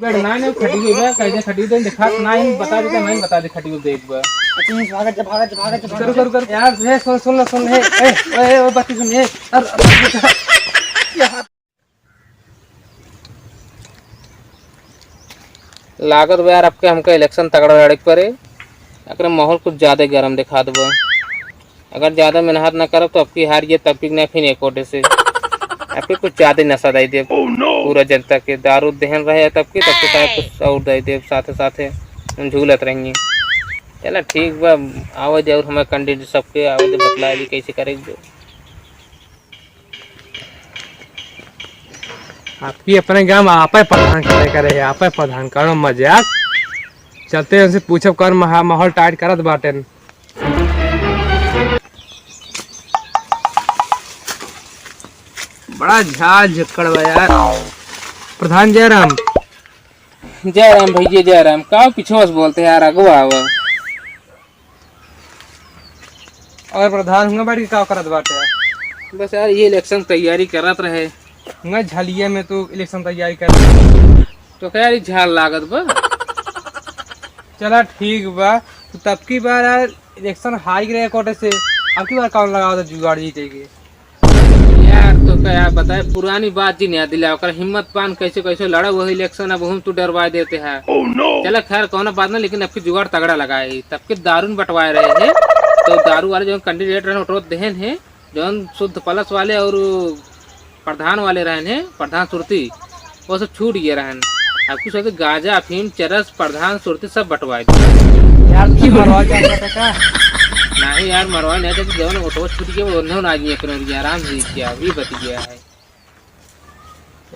Bed ना ने खटी हुई बा कैसे खटी तो दिखा ना ही बता देता मैं बता दे खटी को देख बा अच्छा भागत कर यार हे सुन हे ए बात सुन हे लागत बा यार आपके हमका इलेक्शन तगड़ा लड़क पड़े अगर माहौल कुछ ज्यादा गर्म दिखा दो अगर ज्यादा मेहनत ना करो तो आपकी हार ये तब ना फिर एक कोटे से आपके कुछ ज्यादा नशा दे दे पूरा जनता के दारू दहन रहे तब के कुछ और दे दे साथे साथे झूलत रहेंगे चला ठीक बा आवाज दे और हमारे कैंडिडेट सबके आवाज दे बतला दी कैसे करेंगे आपकी अपने गांव आपे प्रधान करे आपे प्रधान करो मजाक चलते उनसे पूछब कर माहौल टाइट करत बाटे बड़ा झाल झक्कड़ बा यार प्रधान जयराम भैया जयराम का पीछे बस बोलते हैं यार अगवा आवा और प्रधान हुआ बैठ के का करत बाटे बस यार ये इलेक्शन तैयारी करत रहे हुआ झलिया में तो इलेक्शन तैयारी कर तो क्या यार झाल लागत बा चला ठीक बा तो तब की बार यार इलेक्शन हार गए कोटे से अब की बार कौन लगाओ तो जुगाड़ जीतेगी यार तो क्या यार बताए पुरानी बात जी नहीं दिला हिम्मत पान कैसे कैसे लड़ा वही इलेक्शन अब हम तो डरवा देते हैं चला खैर कौन बात ना लेकिन अब की जुगाड़ तगड़ा लगाए तब के दारू बंटवाए रहे हैं तो दारू वाले जो कैंडिडेट रहे वो दहन है जो शुद्ध प्लस वाले और प्रधान वाले रहे हैं प्रधान सुरती वो सब छूट गए रहन आपकी सोचे गांजा अफीम चरस प्रधान सुरती सब बंटवाए यार नहीं यार मरवा नहीं जब जवन ऑटो छूट गया वो नहीं आज ये करो आराम से किया अभी बच गया है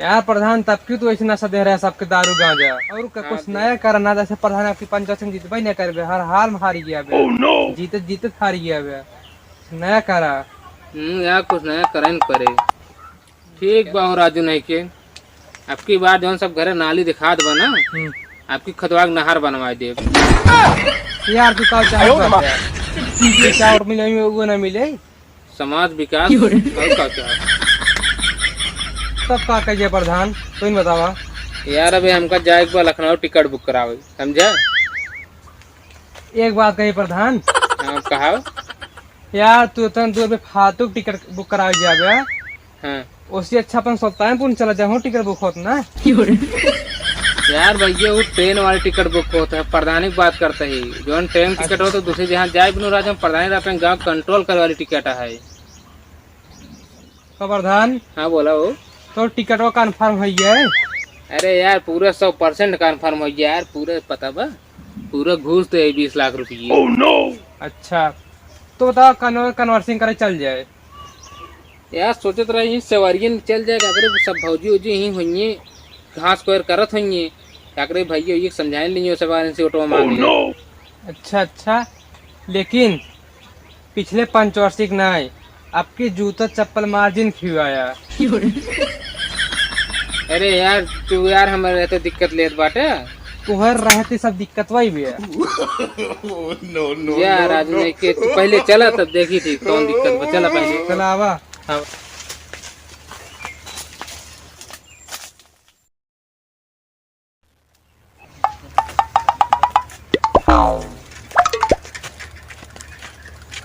यार प्रधान तब क्यों तो ऐसे नशा दे रहा है सबके दारू गांजा और कुछ नया करना जैसे प्रधान आपकी पंचायत में जीतबे नहीं करबे हर हाल में हारी गया बे जीते हारी गया बे नया करा यार कुछ नया करे न करे ठीक बा राजू नहीं के आपकी बार जौन सब घरे नाली दिखा दबा ना आपकी खतवाग नहर बनवा दे यार तू का चाहे और मिले वो ना मिले समाज विकास और का चाहे तब का कहिए प्रधान तुम बतावा यार अभी हमका जाए एक बार लखनऊ टिकट बुक करावे समझा एक बात कही प्रधान हाँ कहा यार तू इतना दूर पे फालतू टिकट बुक करा जाबे हाँ उससे अच्छा अपन सुल्तानपुर चला जाऊँ टिकट बुक होता ना यार भैया वो ट्रेन वाली टिकट बुक होता है प्रधानिक बात करते ही जो ट्रेन टिकट हो तो दूसरे जहाँ जाए बिनु राजा प्रधान अपने गाँव कंट्रोल करे वाली टिकट है तो प्रधान हाँ बोला वो तो टिकट वो कन्फर्म हो गया है अरे यार पूरा 100% कन्फर्म हो गया यार पूरा पता बा पूरा घूस तो 20 लाख रुपये अच्छा तो बताओ कन्वर्सिंग करे चल जाए यार सोचते रहे सवारियन चल जाएगा अगर सब भौजी उजी ही हुई घास कोयर करत हुई अगर भैया ये समझाए नहीं सवारी से ऑटो मांग अच्छा लेकिन पिछले पंचवार्षिक नहीं आपकी जूता चप्पल मार्जिन खिवाया अरे यार तू यार हमारे रहते दिक्कत लेत बाटे तुहर रहते सब दिक्कत वही भी है नो यार आज नहीं के तू पहले चला तब देखी थी कौन दिक्कत बा चला पहले चला आवा हाँ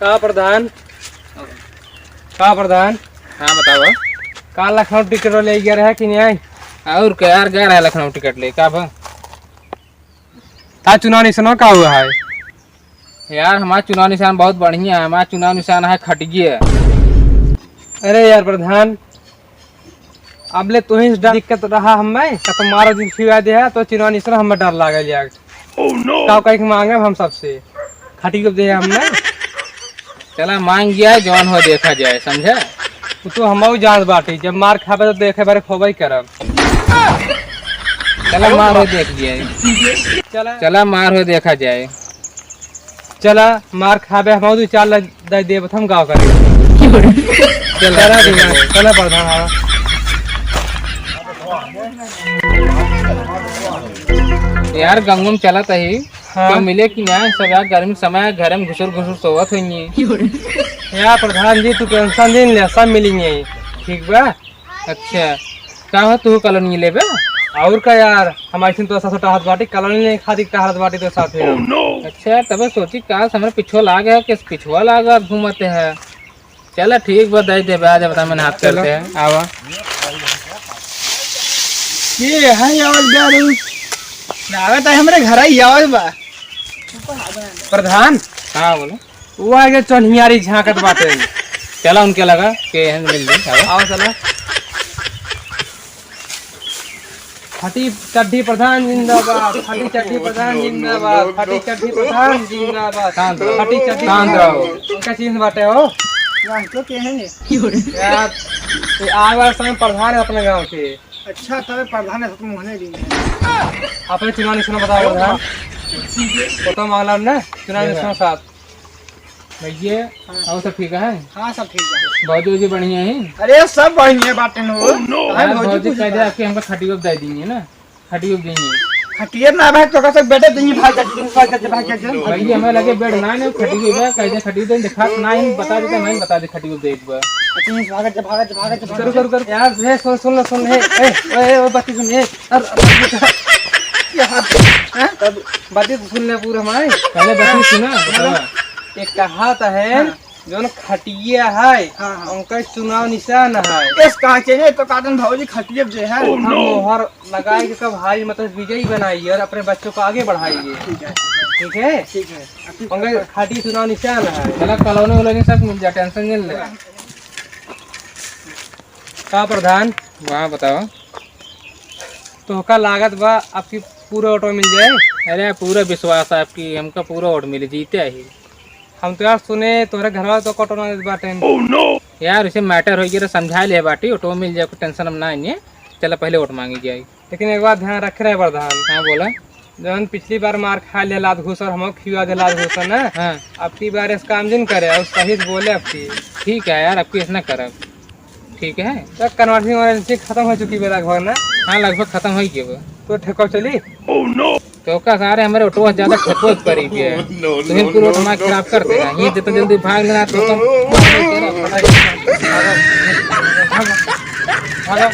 का प्रधान हाँ बताओ का लखनऊ टिकट ले गया है कि नहीं आई और क्या यार गया रहा लखनऊ टिकट ले का बा चुनाव निशान का हुआ है यार हमारा चुनाव निशान बहुत बढ़िया है हमारा चुनाव निशान है खटगिया अरे यार प्रधान अब ले तो ही दिक्कत रहा हमें तुम्हारा दिन खिवा दे है तो चुनाव निशान हमें डर लागल यार का कहीं मांगे हम सबसे खटी को दे हमने चला मांग गया जौन हो देखा जाए समझा तो हम जान बाटी जब मार खाबे तो देखे बारे खोबई करब चला मार हो देख जाए चला मार हो देखा जाए चला मार खाबे हम तो चाल दे हम गाँव करेंगे चला प्रधान यार गंगू में चला ही तो मिले कि ना सब यार गर्मी समय घर में घुसुर सोवत हुई यार प्रधान जी तू टेंशन दिन ले सब मिलेंगे ठीक बा अच्छा का हो तू कॉलोनी लेबे और का यार हमारी तो ऐसा हाथ बाटी कॉलोनी ने खादी का हाथ बाटी तो साथ है। अच्छा तब सोची काश हमारे पिछुआ लाग है कि पिछुआ लागा घूमते है। चलो ठीक बा दे दे आज बता मैंने हाथ करते हैं आवा। ये है आवाज गा रही लागत है हमरे घर ही आवाज बा। प्रधान हाँ बोलो। वो आगे चौनियारी झांकत बाटे। चला उनके लगा के हम मिल ली आवा। आओ चला। फटी चड्डी प्रधान जिंदाबाद, फटी चड्डी प्रधान जिंदाबाद, फटी चड्डी प्रधान जिंदाबाद, फटी चड्डी शांत रहो। उनका चीज बाटे हो ना तो के हैं यार। ये आगे वाला समय प्रधान है अपने गांव के। अच्छा तबे प्रधान है तुम होने दी अपने चुनाव निशान बताओ प्रधान। फोटो मांगला ना चुनाव निशान साथ भैया और सब ठीक है। हां सब ठीक है। भौजी जी बढ़िया है। अरे सब बढ़िया बात है नो यार भौजी कह दे आपके हमको खटियो दे देंगे ना खटियो देंगे। खटिए ना भाई तो कैसे बेटे दी भाग जा भैया हमें लगे बेड ना नहीं खटियो बा कह दे खटियो दे दिखा ना ही बता देता मैं बता दे खटियो दे एक बार। अच्छा भागत जा करो करो करो यार ये सुन हे ए ओ बात सुन हे तब बातें तो सुन ले पूरा हमारे पहले बात सुना बतावा। एक कहावत है जो न खटिया है हाँ। उनका चुनाव निशान है। इस कांचे ने तो काटन भौजी खटिए जे है हम मोहर लगाए के कब भाई मतलब विजयी बनाइए और अपने बच्चों को आगे बढ़ाइए। ठीक है ठीक है ठीक है। उनका खटिया चुनाव निशान है। चला कॉलोनी वालों सब मिल जा टेंशन नहीं ले। का प्रधान वहाँ बताओ। तो का लागत बा आपकी पूरा ऑटो मिल जाए। अरे पूरा विश्वास है आपकी हमका पूरा वोट मिले जीते ही। हम तो यार सुने तुम्हारे घर वाले तो ऑटो ना बाटे। यार इसे मैटर हो गया समझा ले बाटी ऑटो मिल जाए टेंशन हम ना है। चला पहले वोट मांगी जाए। लेकिन एक बात ध्यान रख रहे प्रधान। हाँ बोला। जब पिछली बार मार खा लिया लाद घूसर हम खिवा दे लाद घूसर ना हाँ अब की बार इस काम जिन करे और सही से बोले आपकी। ठीक है यार आपकी ऐसा करब ठीक है। तो कन्वर्टिंग वारंटी खत्म हो चुकी है लगभग ना। हाँ लगभग खत्म हो गया। तो ठेको चली तो का सारे हमारे ऑटो ज्यादा ठेको पड़ी भी है तो पूरा ऑटो मार खराब कर देगा ये जितना जल्दी भाग लेना तो तुम भागो।